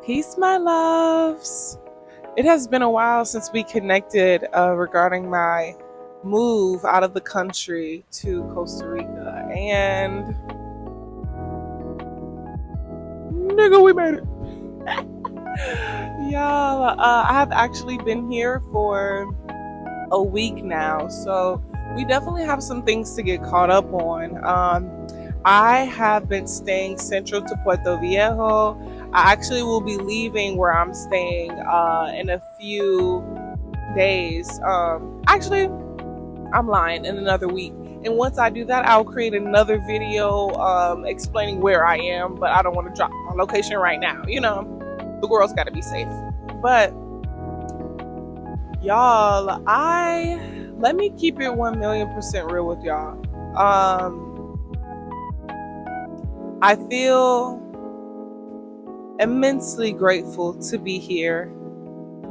Peace, my loves. It has been a while since we connected regarding my move out of the country to Costa Rica. And, nigga, we made it. Y'all, I have actually been here for a week now. So we definitely have some things to get caught up on. I have been staying central to Puerto Viejo. I actually will be leaving where I'm staying in a few days. Actually, I'm lying, in another week. And once I do that, I'll create another video explaining where I am, but I don't want to drop my location right now. You know, the girl's got to be safe. But y'all, let me keep it 1,000,000% real with y'all. I feel immensely grateful to be here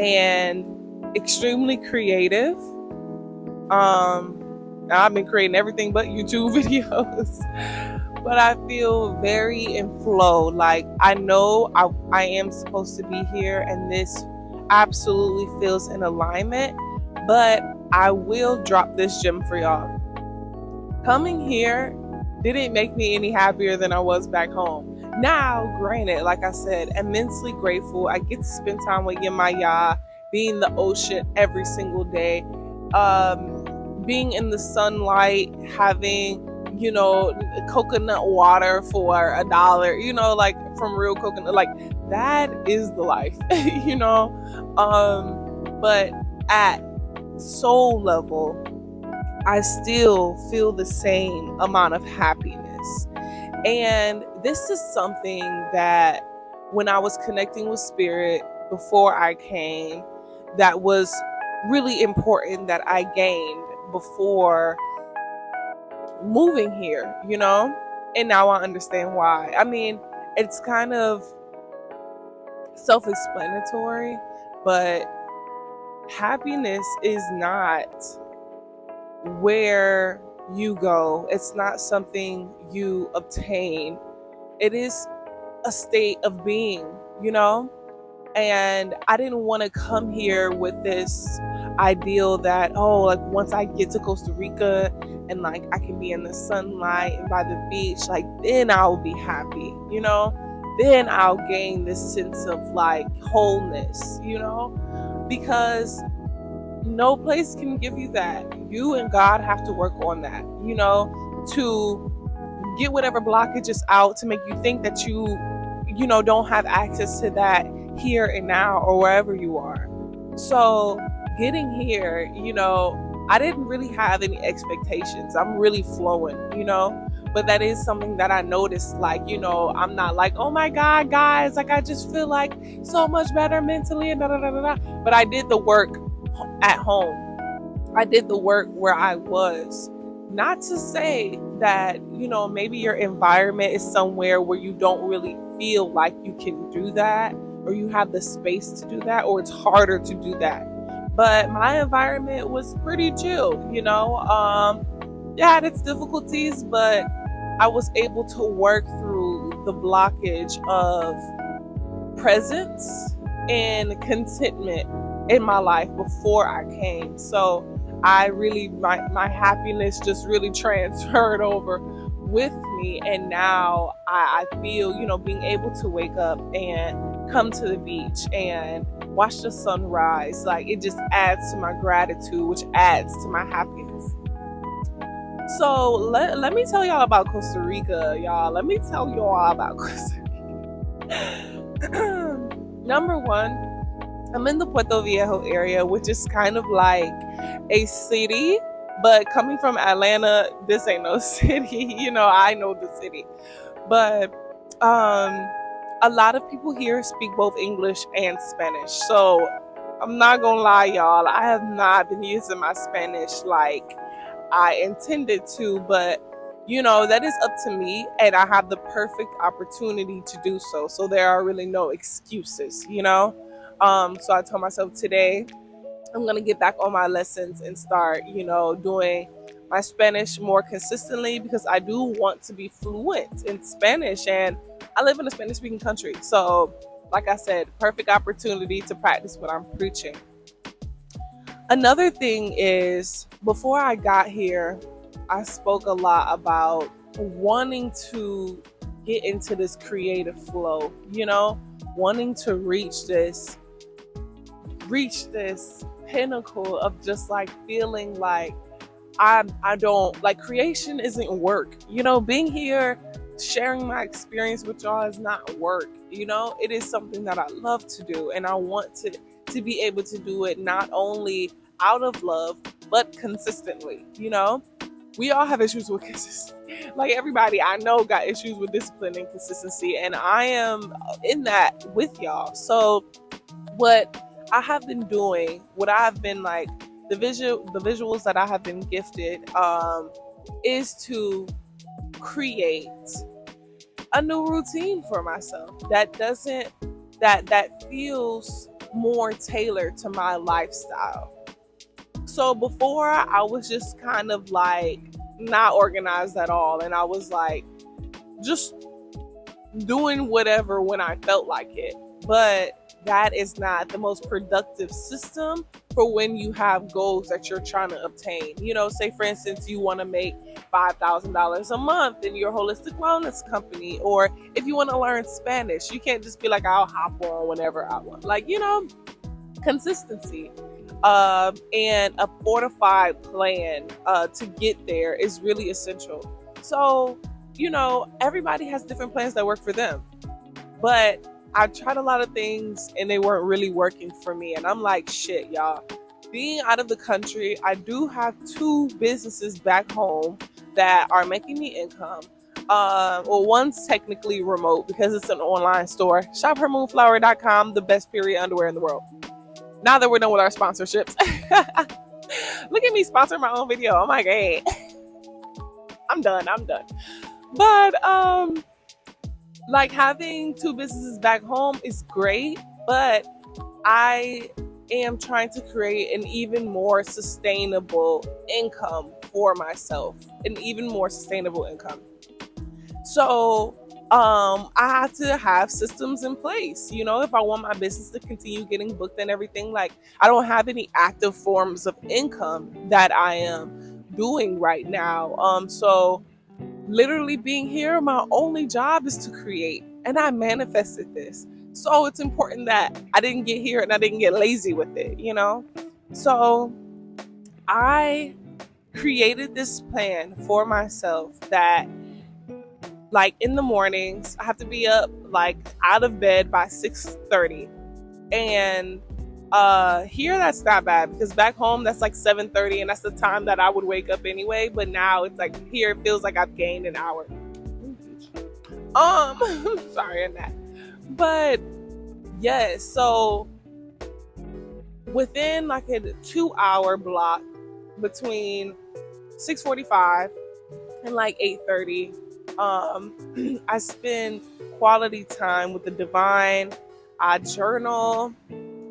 and extremely creative. I've been creating everything but YouTube videos, but I feel very in flow. Like, I know I am supposed to be here, and this absolutely feels in alignment. But I will drop this gem for y'all. Coming here didn't make me any happier than I was back home. Now, granted, like I said, immensely grateful. I get to spend time with Yemaya, being in the ocean every single day, being in the sunlight, having, coconut water for $1, like from real coconut. Like, that is the life, but at soul level, I still feel the same amount of happiness. And this is something that when I was connecting with spirit before I came, that was really important that I gained before moving here, and now I understand why. I mean, it's kind of self-explanatory, but happiness is not where you go. It's not something you obtain. It is a state of being, and I didn't want to come here with this ideal that, like, once I get to Costa Rica and like I can be in the sunlight and by the beach, like, then I'll be happy, then I'll gain this sense of like wholeness, because no place can give you that. You and God have to work on that, to get whatever blockages out to make you think that you don't have access to that here and now or wherever you are. So getting here, I didn't really have any expectations. I'm really flowing, but that is something that I noticed. Like, I'm not like, oh my God, guys, like I just feel like so much better mentally and da da da da. But I did the work at home. I did the work where I was. Not to say that, maybe your environment is somewhere where you don't really feel like you can do that, or you have the space to do that, or it's harder to do that. But my environment was pretty chill, it had its difficulties, but I was able to work through the blockage of presence and contentment in my life before I came. So I really, my happiness just really transferred over with me. And now I feel, being able to wake up and come to the beach and watch the sunrise, like, it just adds to my gratitude, which adds to my happiness. So let me tell y'all about Costa Rica, y'all. Let me tell y'all about Costa Rica. Number one, I'm in the Puerto Viejo area, which is kind of like a city, but coming from Atlanta, this ain't no city. I know the city, but a lot of people here speak both English and Spanish. So I'm not gonna lie, y'all, I have not been using my Spanish like I intended to, but that is up to me, and I have the perfect opportunity to do so. So there are really no excuses, So I told myself today I'm going to get back on my lessons and start, doing my Spanish more consistently, because I do want to be fluent in Spanish, and I live in a Spanish speaking country. So like I said, perfect opportunity to practice what I'm preaching. Another thing is, before I got here, I spoke a lot about wanting to get into this creative flow, wanting to reach this pinnacle of just like feeling like I don't like creation isn't work. Being here, sharing my experience with y'all is not work. It is something that I love to do, and I want to be able to do it not only out of love but consistently. We all have issues with consistency. Like everybody I know got issues with discipline and consistency, and I am in that with y'all. So what I have been doing, what I have been like, the visuals that I have been gifted, is to create a new routine for myself that feels more tailored to my lifestyle. So before, I was just kind of like not organized at all, and I was like just doing whatever when I felt like it. But that is not the most productive system for when you have goals that you're trying to obtain. Say for instance, you want to make $5,000 a month in your holistic wellness company, or if you want to learn Spanish, you can't just be like, I'll hop on whenever I want. Consistency and a fortified plan to get there is really essential. So, everybody has different plans that work for them. But I tried a lot of things and they weren't really working for me. And I'm like, shit, y'all. Being out of the country, I do have 2 businesses back home that are making me income. Well, one's technically remote because it's an online store. ShopHerMoonflower.com, the best period underwear in the world. Now that we're done with our sponsorships. Look at me sponsor my own video. Oh my God. I'm done. But like having 2 businesses back home is great, but I am trying to create an even more sustainable income for myself, an even more sustainable income. So I have to have systems in place. If I want my business to continue getting booked and everything, like I don't have any active forms of income that I am doing right now. So literally being here, my only job is to create, and I manifested this. So it's important that I didn't get here and I didn't get lazy with it. So I created this plan for myself that, like, in the mornings I have to be up, like, out of bed by 6:30, and here that's not bad because back home that's like 7:30, and that's the time that I would wake up anyway. But now it's like here it feels like I've gained an hour. Sorry on that. But yes, so within like a 2-hour block between 6:45 and like 8:30, I spend quality time with the divine. I journal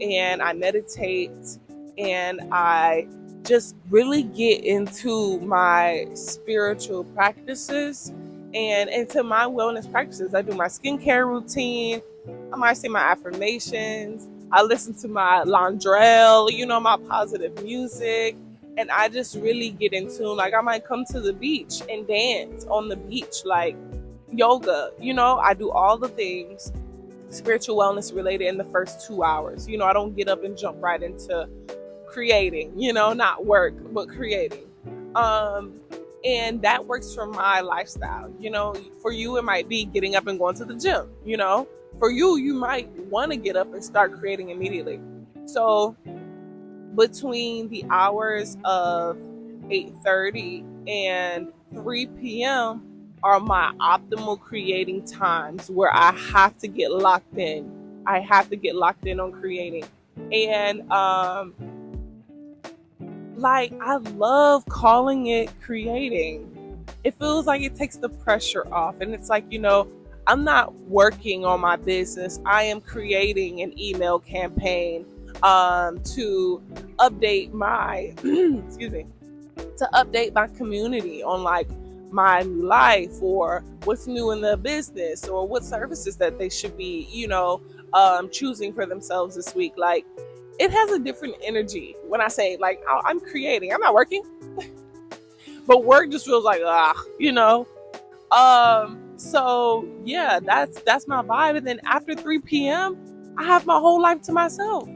and I meditate and I just really get into my spiritual practices and into my wellness practices. I do my skincare routine. I might say my affirmations. I listen to my Londrelle, my positive music. And I just really get in tune. Like I might come to the beach and dance on the beach, like yoga. I do all the things spiritual wellness related in the first 2 hours. I don't get up and jump right into creating, not work, but creating. And that works for my lifestyle. For you, it might be getting up and going to the gym. For you might want to get up and start creating immediately. So between the hours of 8:30 and 3 p.m. are my optimal creating times where I have to get locked in. I have to get locked in on creating. And like I love calling it creating. It feels like it takes the pressure off. And it's like, I'm not working on my business. I am creating an email campaign to update my excuse me, to update my community on like my life, or what's new in the business, or what services that they should be, choosing for themselves this week. Like, it has a different energy when I say, like, oh, I'm creating. I'm not working, but work just feels like, So yeah, that's my vibe. And then after 3 p.m., I have my whole life to myself.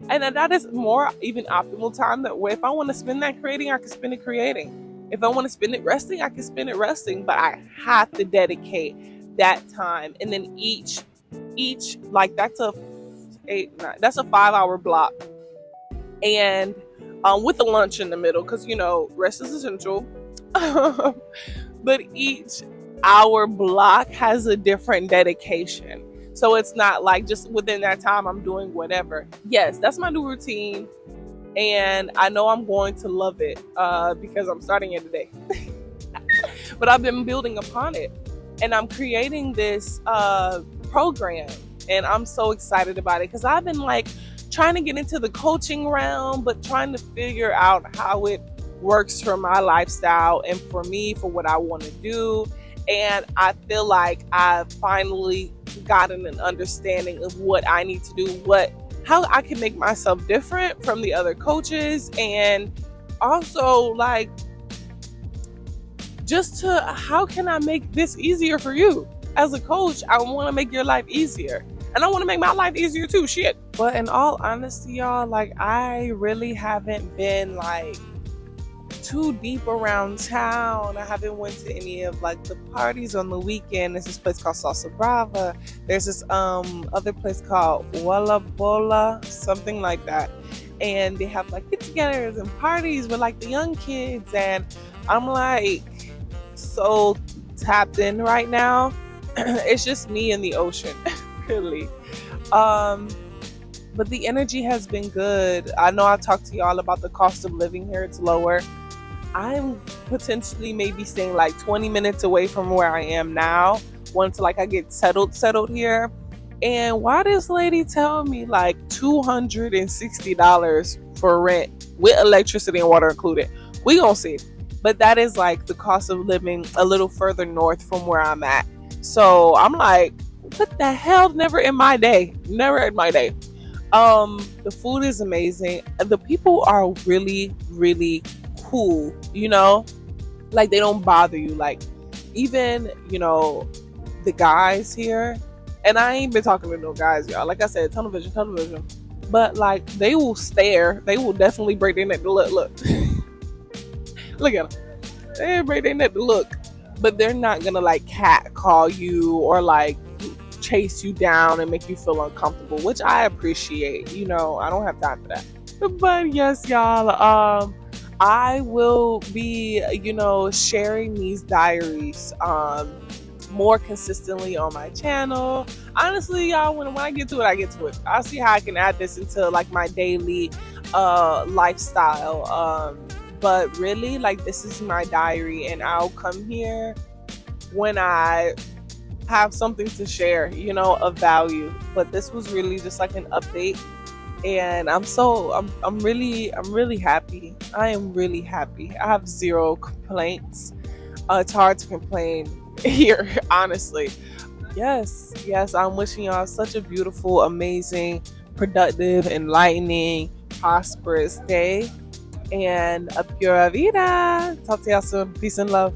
And that is more even optimal time, that way if I want to spend that creating, I can spend it creating. If I want to spend it resting, I can spend it resting. But I have to dedicate that time. And then each like that's a 5-hour block. And with a lunch in the middle, because rest is essential. But each hour block has a different dedication. So it's not like just within that time I'm doing whatever. Yes, that's my new routine. And I know I'm going to love it because I'm starting it today. But I've been building upon it. And I'm creating this program. And I'm so excited about it because I've been like trying to get into the coaching realm, but trying to figure out how it works for my lifestyle and for me, for what I want to do. And I feel like I've finally gotten an understanding of what I need to do, how I can make myself different from the other coaches, and also like how can I make this easier for you? As a coach, I want to make your life easier. And I want to make my life easier too, shit. But in all honesty, y'all, like, I really haven't been like too deep around town. I haven't went to any of like the parties on the weekend. There's this place called Salsa Brava. There's this other place called Walla Bola, something like that. And they have like get-togethers and parties with like the young kids. And I'm like so tapped in right now. It's just me and the ocean, really. But the energy has been good. I know I talked to y'all about the cost of living here. It's lower. I'm potentially maybe staying like 20 minutes away from where I am now, once like I get settled here. And why this lady tell me like $260 for rent with electricity and water included? We gonna see. But that is like the cost of living a little further north from where I'm at. So I'm like, what the hell? Never in my day. The food is amazing. The people are really, really cool, like they don't bother you. Like, even the guys here, and I ain't been talking to no guys, y'all. Like I said, television, but like they will stare. They will definitely break their neck to look. Look at them. They break their neck to look, but they're not gonna like cat call you or like chase you down and make you feel uncomfortable, which I appreciate. I don't have time for that. But yes, y'all, I will be, sharing these diaries more consistently on my channel. Honestly, y'all, when I get to it, I get to it. I'll see how I can add this into like my daily lifestyle. But really, like, this is my diary, and I'll come here when I have something to share, of value. But this was really just like an update. And I'm really happy. I am really happy. I have zero complaints. It's hard to complain here, honestly. Yes, I'm wishing y'all such a beautiful, amazing, productive, enlightening, prosperous day. And a pura vida. Talk to y'all soon. Peace and love.